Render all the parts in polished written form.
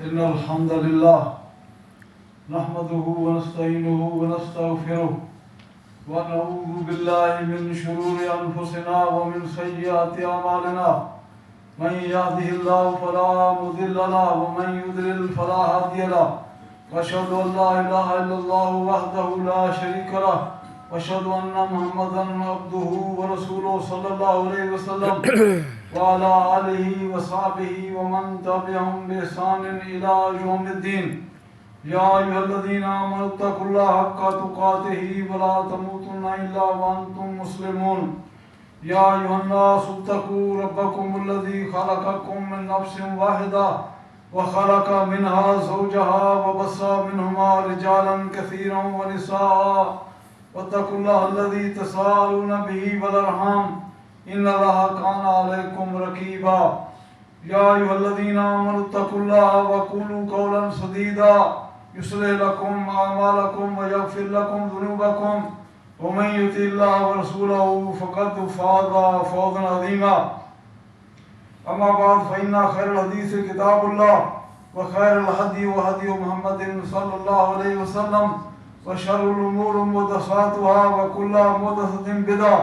إن الحمد لله نحمده ونستعينه ونستغفره ونعوذ بالله من شرور أنفسنا ومن سيئات أعمالنا من يهده الله فلا مضل له ومن يضلل فلا هادي له وأشهد أن لا إله إلا الله وحده لا شريك له وأشهد أن محمدا عبده ورسوله صلى الله عليه وسلم وعلى آله وصحبه ومن تبعهم بإحسان إلى يوم الدين يا أيها الذين آمنوا اتقوا الله حق تقاته ولا تموتن إلا وأنتم مسلمون يا أيها الناس اتقوا ربكم الذي خلقكم من نفس واحدة وخلق منها زوجها وبث منهما رجالا كثيرا ونساء واتقوا الله الذي تساءلون به والأرحام إن الله كان عليكم رقيبا يا أيها الذين آمنوا اتقوا الله وقولوا قولا سديدا يصلح لكم أعمالكم ويغفر لكم ذنوبكم ومن يطع الله ورسوله فقد فاز فوزا عظيما أما بعد فإن خير الحديث كتاب الله وخير الهدي هدي محمد صلى الله عليه وسلم وشر الأمور محدثاتها وكل محدثة بدعة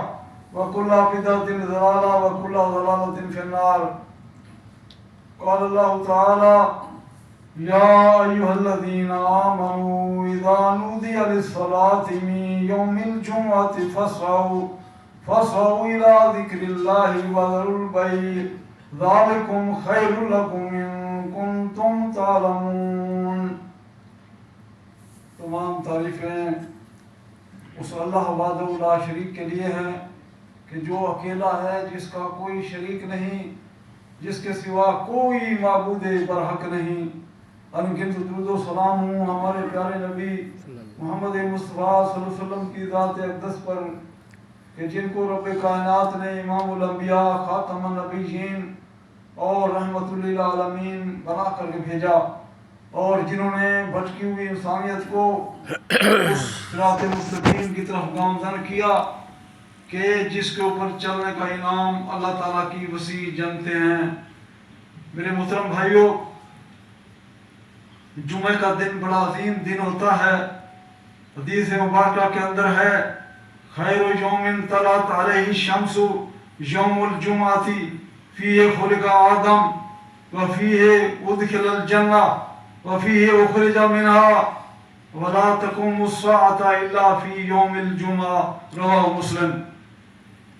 وكل بدعة ضلالة وكل ضلالة في النار قال الله تعالى يا أيها الذين آمنوا إذا نودي للصلاة من يوم الجمعة فاسعوا إلى ذكر الله وذروا البيع ذلكم خير لكم إن كنتم تعلمون. تمام تعریفیں اس اللہ وحدہ لا شریک کے لیے ہیں کہ جو اکیلا ہے، جس کا کوئی شریک نہیں، جس کے سوا کوئی معبود برحق نہیں. انگنت درود و سلام ہوں ہمارے پیارے نبی محمد مصطفیٰ صلی اللہ علیہ وسلم کی ذات اقدس پر کہ جن کو رب کائنات نے امام الانبیاء خاتم النبیین اور رحمت للعالمین بنا کر کے بھیجا، اور جنہوں نے بھٹکی ہوئی انسانیت کو اس صراط مستقیم کی طرف گامزن کیا کہ جس کے اوپر چلنے کا انعام اللہ تعالیٰ کی وسیع جنتیں ہیں. میرے محترم بھائیوں، جمعہ کا دن بڑا عظیم دن ہوتا ہے. حدیث مبارکہ کے اندر ہے خیر یوم طلعت علیہ الشمس یوم الجمعہ فیہ خلق آدم وفیہ ادخل الجنہ وفیہ اخرج منها ولا تقوم الساعة الا فی یوم الجمعہ. رواہ مسلم.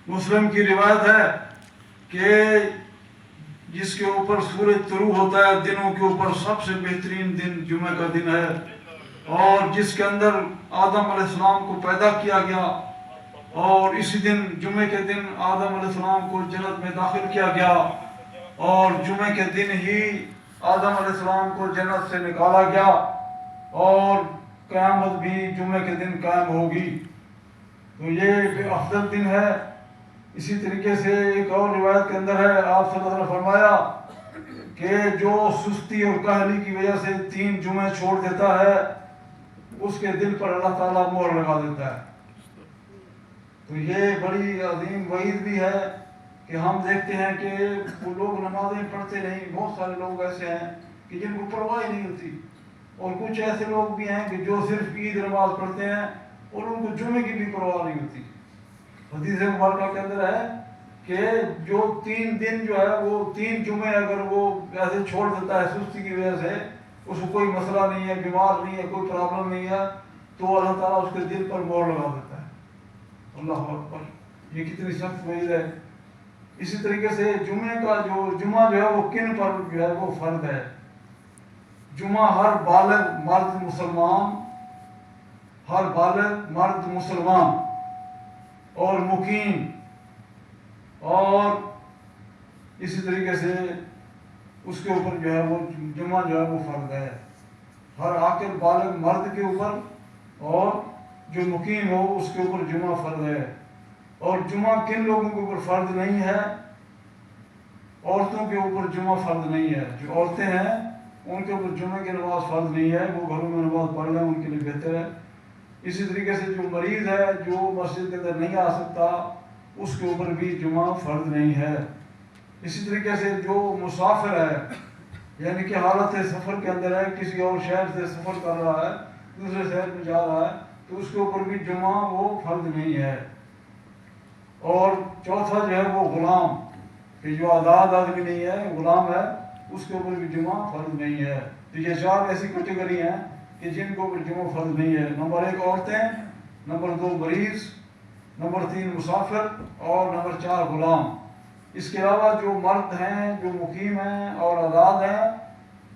مسلم کی روایت ہے کہ جس کے اوپر سورج طلوع ہوتا ہے دنوں کے اوپر سب سے بہترین دن جمعہ کا دن ہے، اور جس کے اندر آدم علیہ السلام کو پیدا کیا گیا، اور اسی دن جمعہ کے دن آدم علیہ السلام کو جنت میں داخل کیا گیا، اور جمعہ کے دن ہی آدم علیہ السلام کو جنت سے نکالا گیا، اور قیامت بھی جمعہ کے دن قائم ہوگی. تو یہ افضل دن ہے. اسی طریقے سے ایک اور روایت کے اندر ہے آپ صلی اللہ علیہ وسلم نے فرمایا کہ جو سستی اور کاہلی کی وجہ سے 3 جمعے چھوڑ دیتا ہے اس کے دل پر اللہ تعالیٰ مہر لگا دیتا ہے. تو یہ بڑی عظیم وعید بھی ہے کہ ہم دیکھتے ہیں کہ وہ لوگ نمازیں پڑھتے نہیں. بہت سارے لوگ ایسے ہیں کہ جن کو پرواہ ہی نہیں ہوتی، اور کچھ ایسے لوگ بھی ہیں کہ جو صرف عید نماز پڑھتے ہیں اور ان کو جمعے کی بھی پرواہ نہیں ہوتی. حدیث مبارکہ کے اندر ہے کہ جو 3 دن جو ہے وہ 3 جمعے اگر وہ ایسے چھوڑ دیتا ہے سستی کی وجہ سے، اس کو کوئی مسئلہ نہیں ہے، بیمار نہیں ہے، کوئی پرابلم نہیں ہے، تو اللہ تعالیٰ اس کے دل پر مہر لگا دیتا ہے. اللہ اکبر، یہ کتنی سخت وعید ہے. اسی طریقے سے جمعہ جو ہے وہ کن پر جو ہے وہ فرض ہے. جمعہ ہر بالغ مرد مسلمان اور مقیم، اور اسی طریقے سے اس کے اوپر جو ہے وہ جمعہ جو ہے وہ فرض ہے. ہر عاقل بالغ مرد کے اوپر اور جو مقیم ہو اس کے اوپر جمعہ فرض ہے. اور جمعہ کن لوگوں کے اوپر فرض نہیں ہے؟ عورتوں کے اوپر جمعہ فرض نہیں ہے. جو عورتیں ہیں ان کے اوپر جمعہ کی نماز فرض نہیں ہے، وہ گھروں میں نماز پڑھ لیں، ان کے لیے بہتر ہے. اسی طریقے سے جو مریض ہے، جو مسجد کے اندر نہیں آ سکتا، اس کے اوپر بھی جمعہ فرض نہیں ہے. اسی طریقے سے جو مسافر ہے یعنی کہ حالت سفر کے اندر ہے، کسی اور شہر سے سفر کر رہا ہے، دوسرے شہر میں جا رہا ہے، تو اس کے اوپر بھی جمعہ وہ فرض نہیں ہے۔ اور چوتھا جو ہے وہ غلام، کہ جو آزاد آدمی نہیں ہے، غلام ہے، اس کے اوپر بھی جمعہ فرض نہیں ہے۔ تو یہ 4 ایسی کیٹیگری ہیں کہ جن کو جمعہ فرض نہیں ہے۔ نمبر 1 عورتیں، نمبر 2 مریض، نمبر 3 مسافر، اور نمبر 4 غلام۔ اس کے علاوہ جو مرد ہیں، جو مقیم ہیں اور آزاد ہیں،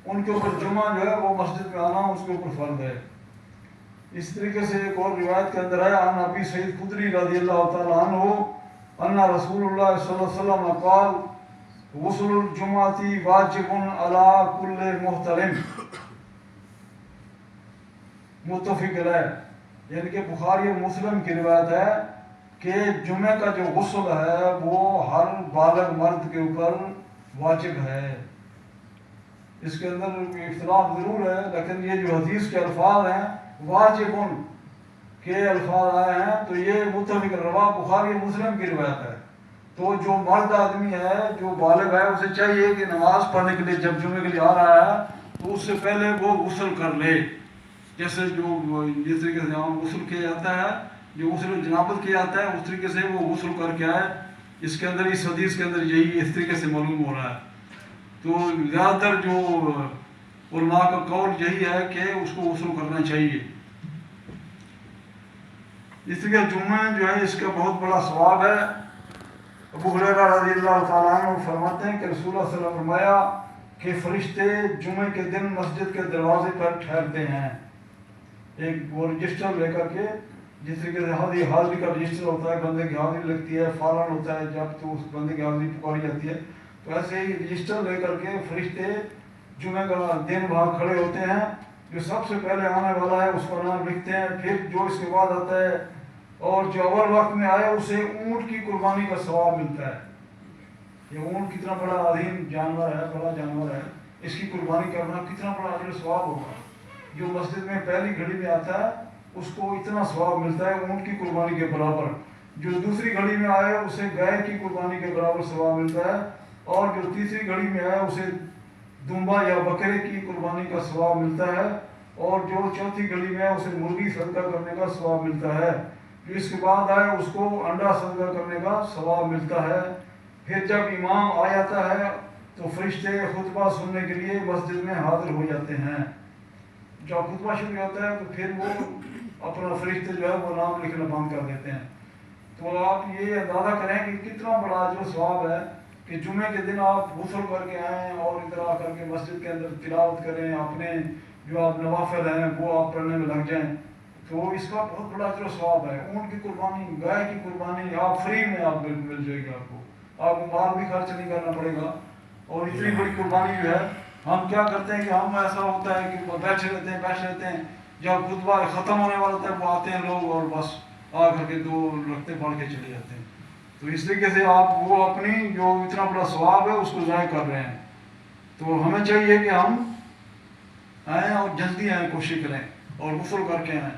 ان کے اوپر جمعہ جو ہے وہ مسجد میں آنا اس کے اوپر فرض ہے۔ اس طریقے سے ایک اور روایت کے اندر ہے، عن ابی سعید خدری رضی اللہ تعالیٰ عنہ ان رسول اللہ صلی اللہ علیہ وسلم قال غسل الجمعۃ واجب علی کل محتلم، متفق علیہ۔ یعنی کہ بخاری اور مسلم کی روایت ہے کہ جمعہ کا جو غسل ہے وہ ہر بالغ مرد کے اوپر واجب ہے۔ اس کے اندر اختلاف ضرور ہے، لیکن یہ جو حدیث کے الفاظ ہیں واجب کے الفاظ آئے ہیں، تو یہ متفق روا بخاری اور مسلم کی روایت ہے۔ تو جو مرد آدمی ہے، جو بالغ ہے، اسے چاہیے کہ نماز پڑھنے کے لیے جب جمعے کے لیے آ رہا ہے تو اس سے پہلے وہ غسل کر لے۔ جیسے جس طریقے سے عام غسل کیا جاتا ہے، جو غسل جنابت کیا جاتا ہے، اس طریقے سے وہ غسل کر کے آئے۔ اس کے اندر اس حدیث کے اندر یہی اس طریقے سے معلوم ہو رہا ہے۔ تو زیادہ تر جو علماء کا قول یہی ہے کہ اس کو غسل کرنا چاہیے۔ اس لیے جمعہ جو ہے اس کا بہت بڑا ثواب ہے۔ ابو ہریرہ رضی اللہ تعالیٰ عنہ فرماتے ہیں کہ رسول اللہ صلی اللہ علیہ وسلم نے فرمایا کہ فرشتے جمعے کے دن مسجد کے دروازے پر ٹھہرتے ہیں، ایک وہ رجسٹر لے کر کے، جس طریقے سے حاضری کا رجسٹر ہوتا ہے، بندے کی حاضری لگتی ہے، فالن ہوتا ہے جب تو اس بندے کی حاضری پکاری جاتی ہے، تو ایسے ہی رجسٹر لے کر کے فرشتے جمعے کا دن وہاں کھڑے ہوتے ہیں۔ جو سب سے پہلے آنے والا ہے اس کا نام لکھتے ہیں، پھر جو اس کے بعد آتا ہے اور جو اول وقت میں آئے اسے اونٹ کی قربانی کا ثواب ملتا ہے۔ یہ اونٹ کتنا بڑا عظیم جانور ہے، بڑا جانور ہے، اس کی قربانی کرنا کتنا بڑا اجر و ثواب ہوگا۔ جو مسجد میں پہلی گھڑی میں آتا ہے اس کو اتنا ثواب ملتا ہے اونٹ کی قربانی کے برابر۔ جو دوسری گھڑی میں آئے اسے گائے کی قربانی کے برابر ثواب ملتا ہے، اور جو تیسری گھڑی میں آئے اسے دمبا یا بکرے کی قربانی کا ثواب ملتا ہے، اور جو چوتھی گھڑی میں ہے اسے مرغی صدقہ کرنے کا ثواب ملتا ہے۔ جو اس کے بعد آئے اس کو انڈا صدقہ کرنے کا ثواب ملتا ہے۔ پھر جب امام آ جاتا ہے تو فرشتے خطبہ سننے کے لیے مسجد میں حاضر ہو جاتے ہیں۔ جب خطبہ شروع ہوتا ہے تو پھر وہ اپنا فرشتے جو ہے وہ نام لکھنا بند کر دیتے ہیں۔ تو آپ یہ اندازہ کریں کہ کتنا بڑا جو ثواب ہے کہ جمعے کے دن آپ غسل کر کے آئیں اور ادھر آ کر کے مسجد کے اندر تلاوت کریں، اپنے جو آپ نوافل ہیں وہ آپ پڑھنے میں لگ جائیں، تو اس کا بہت بڑا جو ثواب ہے۔ اونٹ کی قربانی، گائے کی قربانی آپ فری میں آپ مل جائے گی، آپ کو مال بھی خرچ نہیں کرنا پڑے گا۔ اور اتنی بڑی قربانی جو ہے، ہم کیا کرتے ہیں کہ ہم ایسا ہوتا ہے کہ بیٹھے رہتے ہیں، جب خطبہ ختم ہونے والا ہوتا ہے وہ آتے ہیں لوگ اور بس آ کر کے 2 رکعتیں پڑھ کے چلے جاتے ہیں۔ تو اس طریقے سے آپ وہ اپنی جو اتنا بڑا ثواب ہے اس کو ضائع کر رہے ہیں۔ تو ہمیں چاہیے کہ ہم آئیں اور جلدی آئیں، کوشش کریں اور غسل کر کے آئیں۔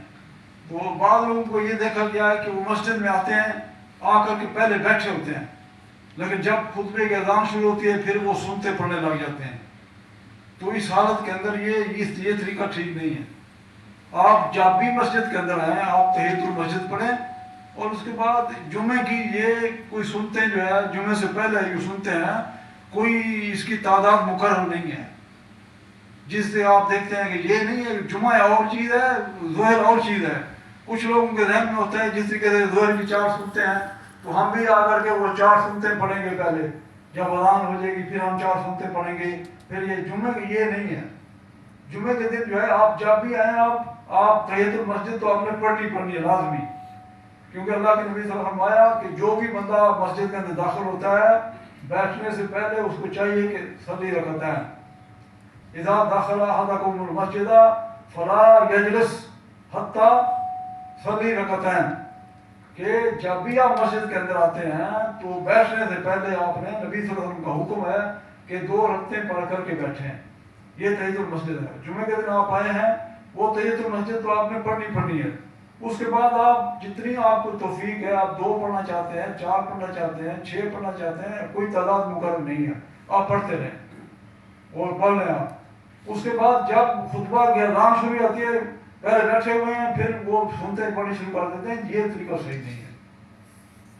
تو بعض لوگوں کو یہ دیکھا گیا ہے کہ وہ مسجد میں آتے ہیں، آ کر کے پہلے بیٹھے ہوتے ہیں، لیکن جب خطبے کی اذان شروع ہوتی ہے پھر وہ سنتے پڑھنے لگ جاتے ہیں۔ تو اس حالت کے اندر یہ طریقہ ٹھیک نہیں ہے۔ آپ جب بھی مسجد کے اندر آئیں آپ تحیۃ المسجد پڑھیں، اور اس کے بعد جمعے کی یہ کوئی سنتے جو ہے جمعے سے پہلے جو سنتے ہیں، کوئی اس کی تعداد مقرر نہیں ہے، جس سے آپ دیکھتے ہیں کہ یہ نہیں ہے جمعہ اور چیز ہے، ظہر اور چیز ہے۔ کچھ لوگوں کے ذہن میں ہوتا ہے جس طریقے سے ظہر کی 4 سنتے ہیں تو ہم بھی آ کر کے وہ 4 سنتے پڑھیں گے، پہلے جب اذان ہو جائے گی پھر ہم 4 سنتے پڑھیں گے۔ پھر یہ جمعے کی یہ نہیں ہے۔ جمعے کے دن جو ہے آپ جب بھی آئیں آپ تحیۃ المسجد تو آپ نے پڑھنی ہے لازمی، کیونکہ اللہ کے نبی صلی اللہ علیہ وسلم نے فرمایا کہ جو بھی بندہ مسجد کے اندر داخل ہوتا ہے بیٹھنے سے پہلے اس کو چاہیے کہ صلی رکعتین، اذا دخل احدکم المسجد فلا یجلس حتی صلی رکعتین، کہ جب بھی آپ مسجد کے اندر آتے ہیں تو بیٹھنے سے پہلے آپ نے، نبی صلی اللہ علیہ وسلم کا حکم ہے کہ 2 رکعتیں پڑھ کر کے بیٹھیں۔ یہ تحیۃ المسجد ہے۔ جمعے کے دن آپ آئے ہیں وہ تحیۃ المسجد تو آپ نے پڑھنی ہے۔ اس کے بعد آپ جتنی آپ کو توفیق ہے، آپ 2 پڑھنا چاہتے ہیں، 4 پڑھنا چاہتے ہیں، 6 پڑھنا چاہتے ہیں، کوئی تعداد مقرر نہیں ہے، آپ پڑھتے رہیں۔ اور پڑھ لیں آپ۔ اس کے بعد جب خطبہ کی اذان شروع ہوتی ہے پہلے بیٹھے ہوئے ہیں پھر وہ سنتے پڑھنے شروع کر دیتے ہیں، یہ طریقہ صحیح نہیں ہے،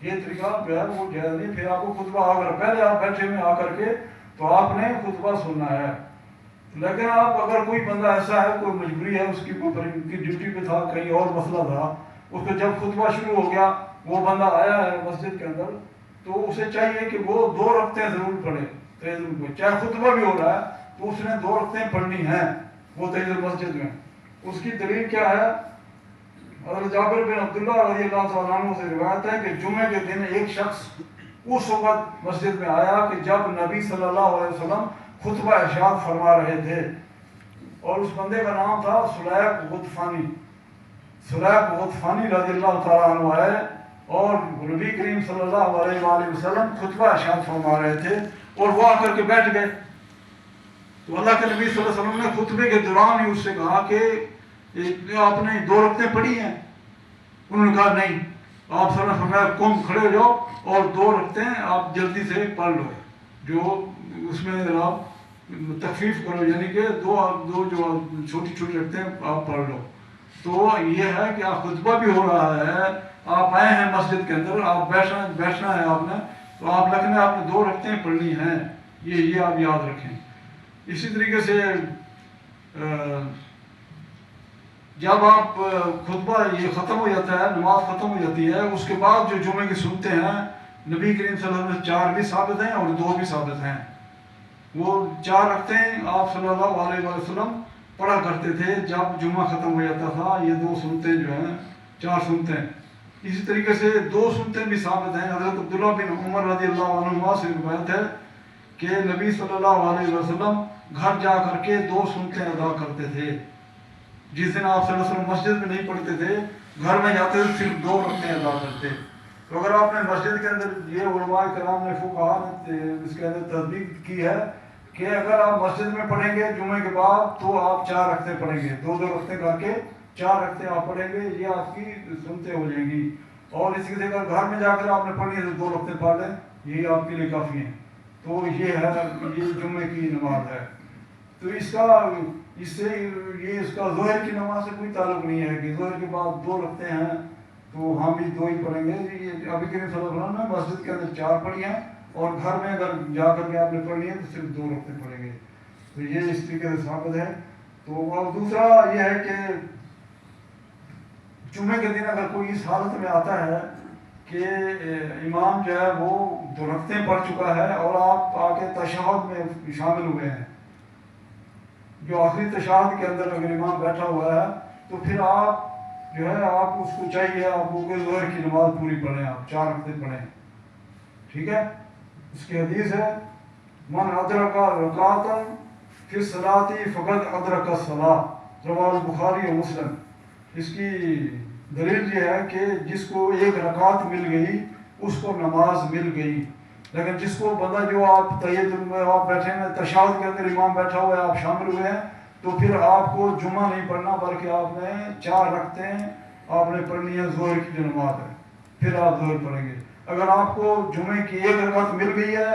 یہ طریقہ جو ہے وہ جائز نہیں۔ پھر آپ کو خطبہ آ کر پہلے آپ بیٹھے ہوئے آ کر کے تو آپ نے خطبہ سننا ہے، لیکن آپ اگر کوئی بندہ ایسا ہے کوئی مجبوری ہے اس کی کوئی ڈیوٹی پہ تھا کہیں اور مسئلہ تھا، اس کو جب خطبہ شروع ہو گیا وہ بندہ آیا ہے مسجد کے اندر تو اسے چاہیے کہ وہ 2 رکعتیں ضرور پڑھے تحیۃ المسجد، چاہے خطبہ بھی ہو رہا ہے تو اس نے 2 رکعتیں پڑھنی ہیں وہ تحیۃ المسجد میں۔ اس کی دلیل کیا ہے؟ حضرت جابر بن عبداللہ رضی اللہ تعالیٰ عنہ سے روایت ہے کہ جمعے کے دن ایک شخص اس وقت مسجد میں آیا کہ جب نبی صلی اللہ علیہ وسلم خطبہ ارشاد فرما رہے تھے، اور اس بندے کا نام تھا سلیق غطفانی۔ سلیق غطفانی رضی اللہ تعالیٰ عنہ آئے اور نبی کریم صلی اللہ علیہ وآلہ وسلم خطبہ ارشاد فرما رہے تھے اور وہ آ کر کے بیٹھ گئے۔ تو اللہ کے نبی صلی اللہ علیہ وسلم نے خطبے کے دوران ہی اس سے کہا کہ آپ نے 2 رکعتیں پڑھی ہیں؟ انہوں نے کہا نہیں۔ آپ صلی اللہ علیہ وسلم نے فرمایا قم کھڑے ہو جاؤ اور 2 رکعتیں آپ جلدی سے پڑھ لو، جو اس میں آپ تخفیف کرو، یعنی کہ 2 جو چھوٹی چھوٹی رکعتیں آپ پڑھ لو۔ تو یہ ہے کہ آپ خطبہ بھی ہو رہا ہے، آپ آئے ہیں مسجد کے اندر، آپ بیٹھنا ہے آپ نے، تو آپ لکھنے آپ نے 2 رکعتیں پڑھنی ہیں، یہ آپ یاد رکھیں۔ اسی طریقے سے جب آپ خطبہ یہ ختم ہو جاتا ہے، نماز ختم ہو جاتی ہے، اس کے بعد جو جمعے کی سنتے ہیں نبی کریم صلی اللہ علیہ وسلم 4 بھی ثابت ہیں اور 2 بھی ثابت ہیں۔ وہ 4 رکعتیں آپ صلی اللہ علیہ وسلم پڑھا کرتے تھے جب جمعہ ختم ہو جاتا تھا، یہ 2 سنتے جو ہیں 4 سنتے ہیں۔ اسی طریقے سے 2 سنتے بھی ثابت ہیں۔ حضرت عبداللہ بن عمر رضی اللہ عنہما سے روایت ہے کہ نبی صلی اللہ علیہ وسلم گھر جا کر کے 2 سنتیں ادا کرتے تھے۔ جس دن آپ صلی اللہ علیہ وسلم مسجد میں نہیں پڑھتے تھے، گھر میں جاتے تھے صرف 2 رکعتیں ادا کرتے۔ تو اگر آپ نے مسجد کے اندر یہ علماء کرام نے فقہاء نے اس کے اندر تصدیق کی ہے کہ اگر آپ مسجد میں پڑھیں گے جمعے کے بعد تو آپ 4 رکعتیں پڑھیں گے، 2 رکعتیں کر کے 4 رکعتیں آپ پڑھیں گے، یہ آپ کی سنتیں ہو جائیں گی۔ اور اسی طرح اگر گھر میں جا کر آپ نے پڑھنی ہے تو 2 رکعتیں پڑھ لیں، یہی آپ کے لیے کافی ہیں۔ تو یہ ہے، یہ جمعے کی نماز ہے۔ تو اس کا ظہر کی نماز سے کوئی تعلق نہیں ہے کہ ظہر کے بعد 2 رکعتیں ہیں تو ہم بھی 2 ہی پڑھیں گے۔ یہ ابھی کریم صلی اللہ علیہ وسلم نے مسجد کے اندر 4 پڑھی ہیں اور گھر میں اگر جا کر کے آپ نے پڑھنی ہے تو صرف 2 رکعتیں پڑھیں گے۔ تو یہ اس طریقے سے ثابت ہے۔ تو اور دوسرا یہ ہے کہ جمعے کے دن اگر کوئی اس حالت میں آتا ہے کہ امام جو ہے وہ 2 رکعتیں پڑھ چکا ہے اور آپ آ کے تشہد میں شامل ہوئے ہیں، جو آخری تشہد کے اندر اگر امام بیٹھا ہوا ہے تو پھر آپ جو ہے آپ اس کو چاہیے آپ کو کہ ظہر کی نماز پوری پڑھیں، آپ 4 رکعتیں پڑھیں، ٹھیک ہے۔ اس کی حدیث ہے من ادرک رکعۃ فی الصلاۃ فقد ادرک الصلاۃ، رواه البخاری و مسلم۔ اس کی دلیل یہ ہے کہ جس کو 1 رکعت مل گئی اس کو نماز مل گئی، لیکن جس کو بندہ جو آپ تحیۃ میں آپ بیٹھے ہیں تشہد کے اندر امام بیٹھا ہوا ہے آپ شامل ہوئے ہیں تو پھر آپ کو جمعہ نہیں پڑھنا بلکہ آپ نے 4 رکعتیں آپ نے پڑھنی ہے ظہر کی جو نماز ہے، پھر آپ ظہر پڑھیں گے۔ اگر آپ کو جمعے کی 1 رکعت مل گئی ہے،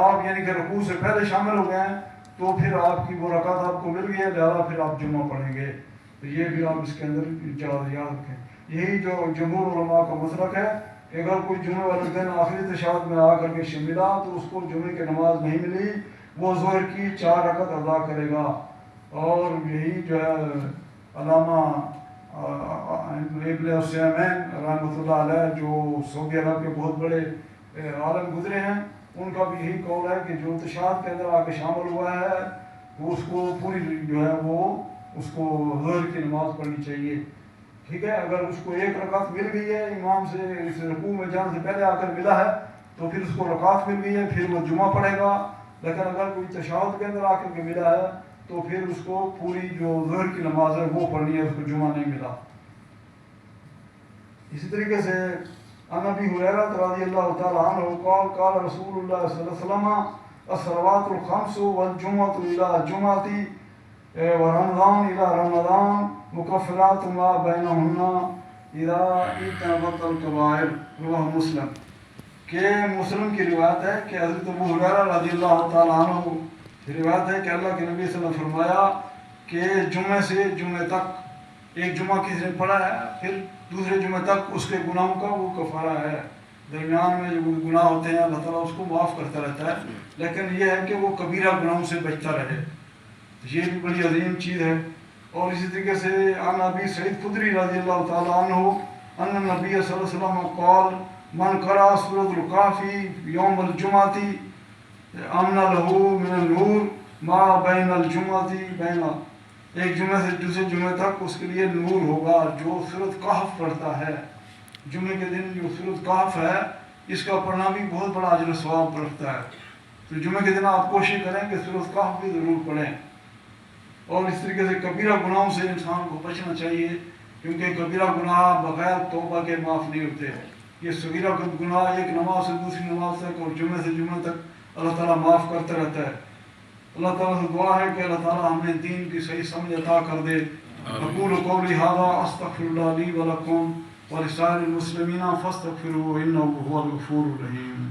آپ یعنی کہ رکوع سے پہلے شامل ہو گئے ہیں، تو پھر آپ کی وہ رکعت آپ کو مل گئی ہے، لہٰذا پھر آپ جمعہ پڑھیں گے۔ تو یہ بھی آپ اس کے اندر یاد رکھیں۔ یہی جو جمہور علماء کا مسلک ہے کہ اگر کوئی جمعے والے دن آخری تشہد میں آ کر کے ملا تو اس کو جمعے کی نماز نہیں ملی، وہ ظہر کی 4 رکعت ادا کرے گا۔ اور یہی جو ہے علامہ ابن عثیمین رحمۃ اللہ علیہ جو سعودی عرب کے بہت بڑے عالم گزرے ہیں، ان کا بھی یہی قول ہے کہ جو تشہد کے اندر آ کے شامل ہوا ہے وہ اس کو پوری جو ہے وہ اس کو ظہر کی نماز پڑھنی چاہیے، ٹھیک ہے۔ اگر اس کو 1 رکعت مل گئی ہے امام سے اس رکوع میں جانے سے پہلے آ کر ملا ہے تو پھر اس کو رکعت مل گئی ہے، پھر وہ جمعہ پڑھے گا۔ لیکن اگر کوئی تشہد کے اندر آ کر کے ملا ہے تو پھر اس کو پوری جو ظہر کی نماز ہے وہ پڑھنی ہے، اس کو جمعہ نہیں ملا۔ اسی طریقے سے عن ابی ہریرہ رضی اللہ تعالی عنہ قال قال رسول اللہ صلی اللہ علیہ وسلم الصلوات الخمس والجمعۃ الی الجمعۃ ورمضان الی رمضان مکفرات ما بینہن اذا اجتنبت الکبائر، رواه مسلم۔ کہ مسلم کی روایت ہے کہ حضرت ابو ہریرہ رضی اللہ تعالی عنہ روایت ہے کہ اللہ کے نبی صلی اللہ علیہ وسلم نے فرمایا کہ جمعے سے جمعے تک ایک جمعہ کسی نے پڑھا ہے پھر دوسرے جمعے تک اس کے گناہوں کا وہ کفارہ ہے. درمیان میں جو گناہ ہوتے ہیں اللہ تعالیٰ اس کو معاف کرتا رہتا ہے، لیکن یہ ہے کہ وہ کبیرہ گناہوں سے بچتا رہے. یہ بھی بڑی عظیم چیز ہے. اور اسی طریقے سے عن ابی سعید خدری رضی اللہ تعالیٰ عنہ ان النبی صلی اللہ علیہ وسلم قال من قرأ سورۃ الکہف یوم الجمعۃ امن لہ من النور ما بین الجمعۃ بین، ایک جمعے سے دوسرے جمعے تک اس کے لیے نور ہوگا جو سورۃ کہف پڑھتا ہے. جمعے کے دن جو سورۃ کہف ہے اس کا پڑھنا بھی بہت بڑا اجر و ثواب رکھتا ہے. تو جمعے کے دن آپ کوشش کریں کہ سورۃ کہف بھی ضرور پڑھیں. اور اس طریقے سے کبیرہ گناہوں سے انسان کو بچنا چاہیے، کیونکہ کبیرہ گناہ بغیر توبہ کے معاف نہیں ہوتے. یہ صغیرہ گناہ ایک نماز سے دوسری نماز تک اور جمعے سے جمعے تک اللہ تعالیٰ معاف کرتا رہتا ہے. اللہ تعالیٰ سے دعا ہے کہ اللہ تعالیٰ ہمیں دین کی صحیح سمجھ عطا کر دے. اقول قولی ھذا استغفر اللہ لی ولکم ولسائر المسلمین فاستغفروہ انہ ھو الغفور الرحیم.